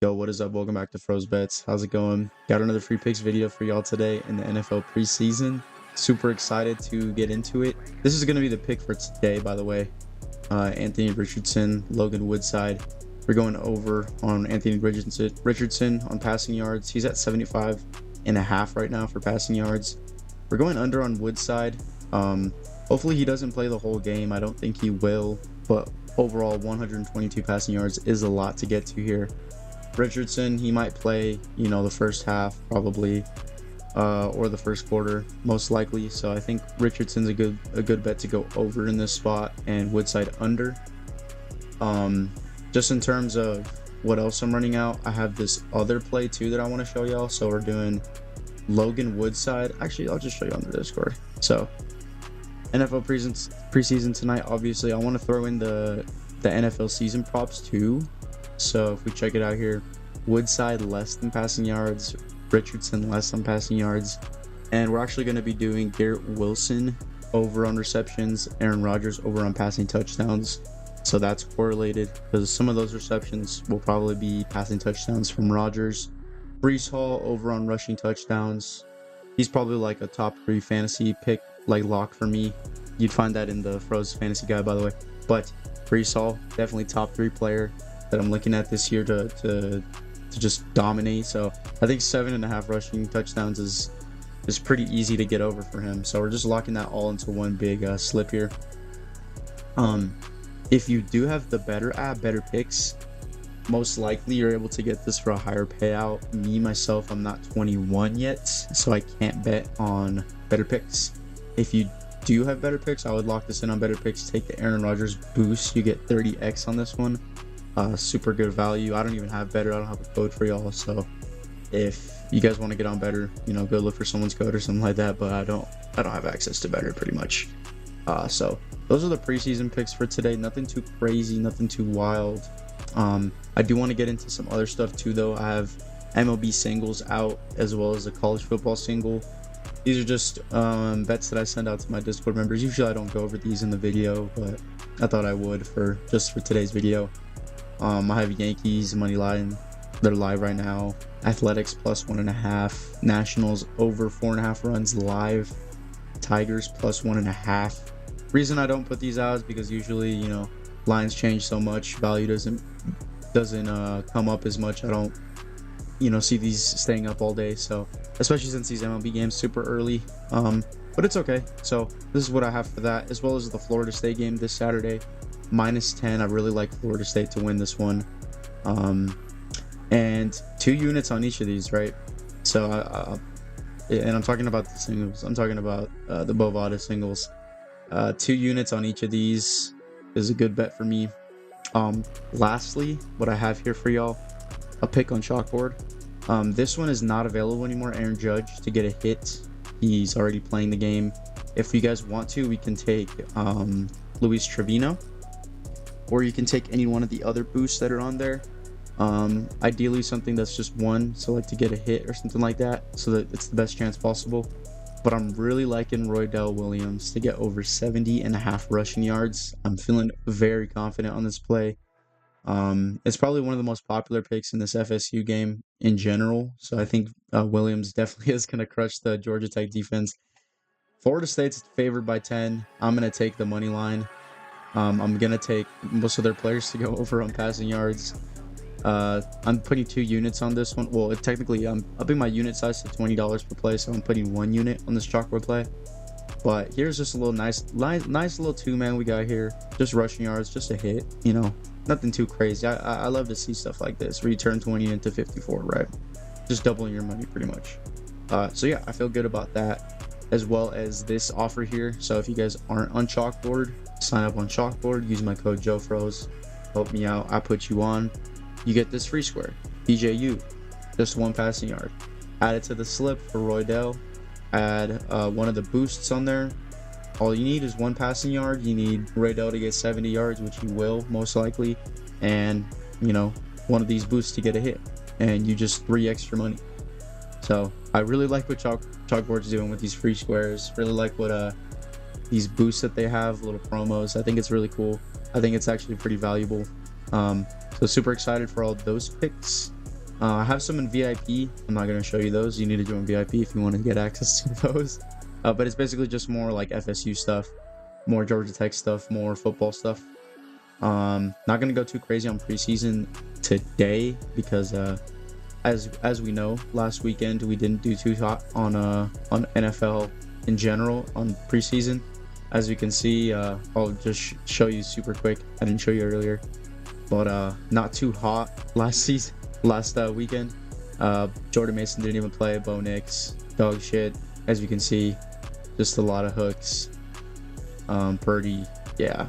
Yo, what is up? Welcome back to Froze Bets. How's it going? Got another free picks video for y'all today in the NFL preseason. Super excited to get into it. This is going to be the pick for today, by the way. Anthony Richardson, Logan Woodside. We're going over on Anthony Richardson on passing yards. He's at 75.5 right now for passing yards. We're going under on Woodside. Hopefully he doesn't play the whole game. I don't think he will, but overall 122 passing yards is a lot to get to here. Richardson, he might play, the first half probably, or the first quarter most likely. So I think Richardson's a good bet to go over in this spot, and Woodside under. Just in terms of what else I'm running out, I have this other play too that I want to show y'all. So we're doing Logan Woodside. Actually, I'll just show you on the Discord. So NFL preseason tonight. Obviously, I want to throw in the NFL season props too. So if we check it out here, Woodside less than passing yards, Richardson less than passing yards, and we're actually going to be doing Garrett Wilson over on receptions, Aaron Rodgers over on passing touchdowns. So that's correlated because some of those receptions will probably be passing touchdowns from Rodgers. Breece Hall over on rushing touchdowns. He's probably like a top 3 fantasy pick, like lock for me. You'd find that in the Froze Fantasy Guide, by the way. But Breece Hall, definitely top 3 player that I'm looking at this year to just dominate. So I think 7.5 rushing touchdowns is pretty easy to get over for him. So we're just locking that all into one big slip here. If you do have the better app, Better Picks, most likely you're able to get this for a higher payout. Me myself, I'm not 21 yet, so I can't bet on Better Picks. If you do have Better Picks, I would lock this in on Better Picks. Take the Aaron Rodgers boost. You get 30x on this one. Super good value. I don't even have Better. I don't have a code for y'all. So if you guys want to get on Better, go look for someone's code or something like that. But I don't have access to Better pretty much. So those are the preseason picks for today. Nothing too crazy, nothing too wild. I do want to get into some other stuff too, though. I have MLB singles out as well as a college football single. These are just bets that I send out to my Discord members. Usually I don't go over these in the video, but I thought I would for today's video. I have Yankees money line. They're live right now. Athletics plus 1.5. Nationals over 4.5 runs live. Tigers plus 1.5. Reason I don't put these out is because usually, lines change so much. Value doesn't come up as much. I don't, see these staying up all day. So especially since these MLB games super early. But it's okay. So this is what I have for that, as well as the Florida State game this Saturday. -10. I really like Florida State to win this one. And 2 units on each of these, right? So and I'm talking about the singles. I'm talking about the Bovada singles. 2 units on each of these is a good bet for me. Lastly, what I have here for y'all, a pick on Chalkboard. This one is not available anymore. Aaron Judge to get a hit. He's already playing the game. If you guys want to, we can take Luis Trevino, or you can take any one of the other boosts that are on there. Ideally something that's just one, so like to get a hit or something like that, so that it's the best chance possible. But I'm really liking Roydell Williams to get over 70.5 rushing yards. I'm feeling very confident on this play. It's probably one of the most popular picks in this FSU game in general, so I think Williams definitely is going to crush the Georgia Tech defense. Florida State's favored by 10. I'm going to take the money line. I'm going to take most of their players to go over on passing yards. I'm putting 2 units on this one. Well, technically, I'm upping my unit size to $20 per play, so I'm putting 1 unit on this Chalkboard play. But here's just a little nice little 2-man we got here. Just rushing yards, just a hit, nothing too crazy. I love to see stuff like this, where you turn 20 into 54, right? Just doubling your money pretty much. So yeah, I feel good about that, as well as this offer here. So if you guys aren't on Chalkboard, sign up on Chalkboard, use my code JOEFROZE, help me out, I put you on. You get this free square, BJU, just 1 passing yard. Add it to the slip for Roydell. Add one of the boosts on there. All you need is 1 passing yard. You need Roydell to get 70 yards, which he will most likely, and one of these boosts to get a hit, and you just 3 extra money. So I really like what Chalkboard's doing with these free squares. Really like what these boosts that they have, little promos. I think it's really cool. I think it's actually pretty valuable. So super excited for all those picks. I have some in VIP. I'm not going to show you those. You need to join VIP if you want to get access to those. But it's basically just more like FSU stuff, more Georgia Tech stuff, more football stuff. Not going to go too crazy on preseason today because as we know, last weekend we didn't do too hot on NFL in general on preseason. As you can see, I'll just show you super quick. I didn't show you earlier, but not too hot last weekend. Jordan Mason didn't even play. Bo Nix, dog shit. As you can see, just a lot of hooks. Purdy, yeah,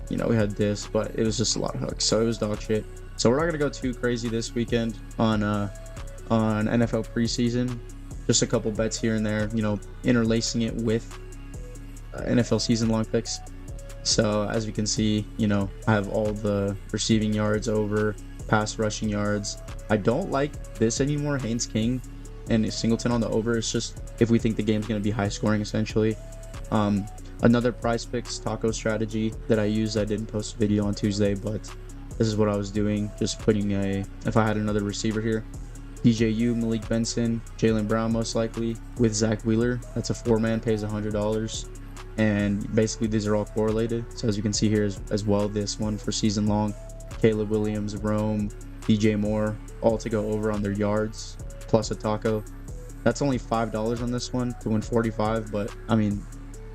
you know, we had this, but it was just a lot of hooks, so it was dog shit. So we're not gonna go too crazy this weekend on NFL preseason. Just a couple bets here and there, you know, interlacing it with NFL season long picks. So as you can see, you know, I have all the receiving yards over, pass rushing yards. I don't like this anymore, Haynes King and Singleton on the over. It's just if we think the game's going to be high scoring, essentially. Another PrizePicks taco strategy that I used. I didn't post a video on Tuesday, but this is what I was doing. Just putting if I had another receiver here, DJU, Malik Benson, Jaylen Brown most likely with Zach Wheeler. That's a 4-man, pays $100. And basically these are all correlated. So as you can see here as well, this one for season long, Caleb Williams, Rome, DJ Moore, all to go over on their yards plus a taco. That's only $5 on this one to win 45. But I mean,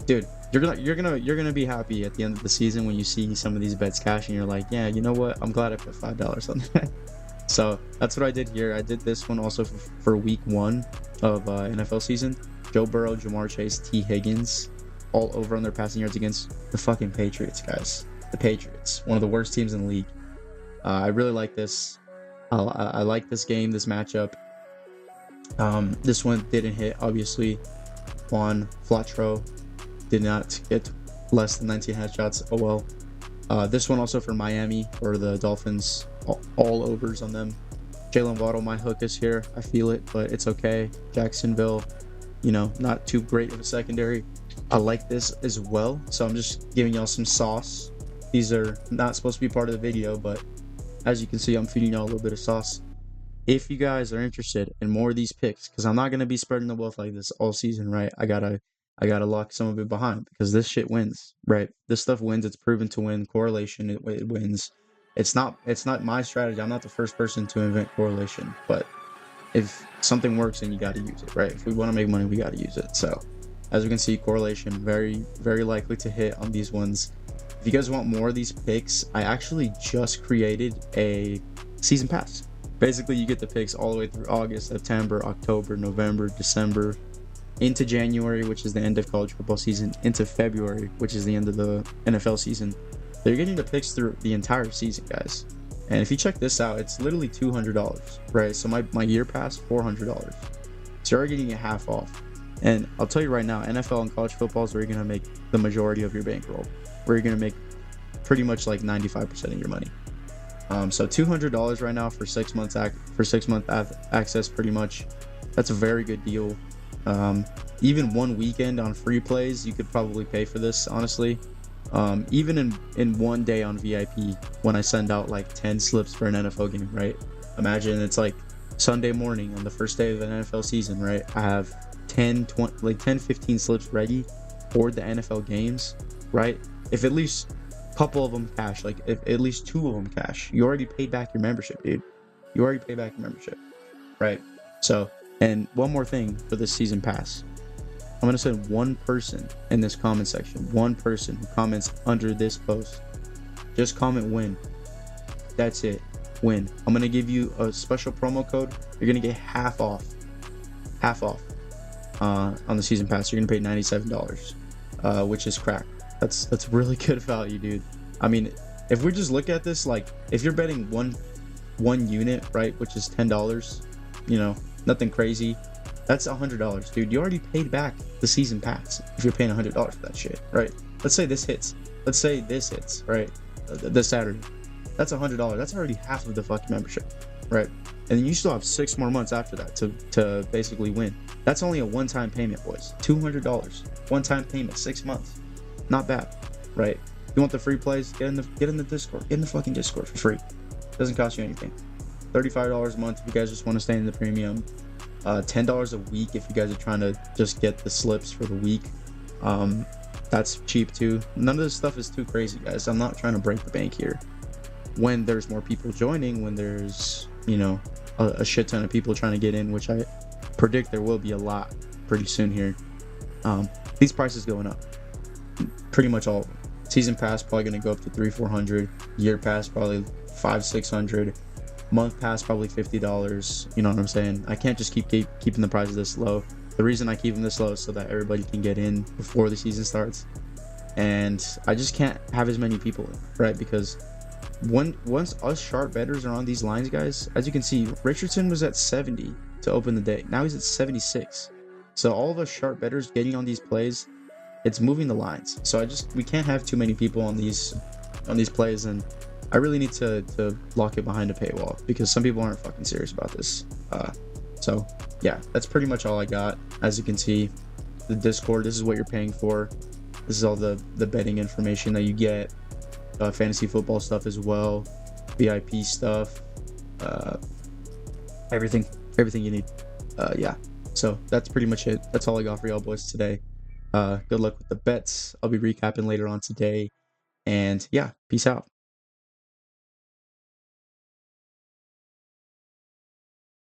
dude, you're gonna be happy at the end of the season when you see some of these bets cash and you're like, yeah, you know what, I'm glad I put $5 on that. So that's what I did here. I did this one also for week 1 of NFL season. Joe Burrow, Jamar Chase, T. Higgins, all over on their passing yards against the fucking Patriots, guys. The Patriots, one of the worst teams in the league. I really like this. I like this game, this matchup. This one didn't hit, obviously. Juan Flatro did not get less than 19 headshots. Oh well. This one also for Miami, for the Dolphins, all overs on them. Jalen Waddle, my hook is here. I feel it, but it's okay. Jacksonville, you know, not too great of a secondary. I like this as well, so I'm just giving y'all some sauce. These are not supposed to be part of the video, but as you can see, I'm feeding y'all a little bit of sauce. If you guys are interested in more of these picks, because I'm not going to be spreading the wealth like this all season, right? I gotta lock some of it behind because this shit wins, right? This stuff wins. It's proven to win. Correlation, it wins. It's not my strategy. I'm not the first person to invent correlation, but if something works, then you got to use it, right? If we want to make money, we got to use it. So as you can see, correlation, very, very likely to hit on these ones. If you guys want more of these picks, I actually just created a season pass. Basically, you get the picks all the way through August, September, October, November, December, into January, which is the end of college football season, into February, which is the end of the NFL season. So you're getting the picks through the entire season, guys. And if you check this out, it's literally $200, right? So my year pass, $400. So you're already getting it half off. And I'll tell you right now, NFL and college football is where you're going to make the majority of your bankroll, where you're going to make pretty much like 95% of your money. So $200 right now for 6 months access, pretty much. That's a very good deal. Even one weekend on free plays, you could probably pay for this, honestly. Even in one day on VIP, when I send out like 10 slips for an NFL game, right? Imagine it's like Sunday morning on the first day of an NFL season, right? I have 10, 15 slips ready for the NFL games, right? If at least a couple of them cash, like if at least 2 of them cash, you already paid back your membership, dude. You already paid back your membership, right? So, and one more thing for this season pass. I'm going to send one person in this comment section, one person who comments under this post. Just comment win. That's it. Win. I'm going to give you a special promo code. You're going to get half off. Half off on the season pass. You're going to pay $97, which is crack. That's really good value, dude. I mean, if we just look at this, like if you're betting one unit, right, which is $10, you know, nothing crazy. That's $100, dude. You already paid back the season pass if you're paying $100 for that shit, right? Let's say this hits. Let's say this hits, right? This Saturday. That's $100. That's already half of the fucking membership, right? And you still have 6 more months after that to basically win. That's only a one-time payment, boys. $200, one-time payment, 6 months. Not bad, right? You want the free plays? Get in the Discord. Get in the fucking Discord for free. Doesn't cost you anything. $35 a month if you guys just want to stay in the premium. $10 a week if you guys are trying to just get the slips for the week. That's cheap too. None of this stuff is too crazy, guys. I'm not trying to break the bank here. When there's more people joining, when there's, you know, a shit ton of people trying to get in, which I predict there will be a lot pretty soon here, these prices going up. Pretty much all of them. Season pass probably going to go up to $300-400. Year pass probably $500-600. Month pass probably $50. You know what I'm saying? I can't just keep keeping the prices this low. The reason I keep them this low is so that everybody can get in before the season starts, and I just can't have as many people in, right? Because once us sharp bettors are on these lines, guys, as you can see, Richardson was at 70 to open the day. Now he's at 76. So all of us sharp bettors getting on these plays, it's moving the lines. So we can't have too many people on these plays, and I really need to lock it behind a paywall because some people aren't fucking serious about this. So yeah, that's pretty much all I got. As you can see, the Discord, this is what you're paying for. This is all the betting information that you get, fantasy football stuff as well, VIP stuff, everything you need. Yeah, so that's pretty much it. That's all I got for y'all boys today. Good luck with the bets. I'll be recapping later on today, and yeah, peace out.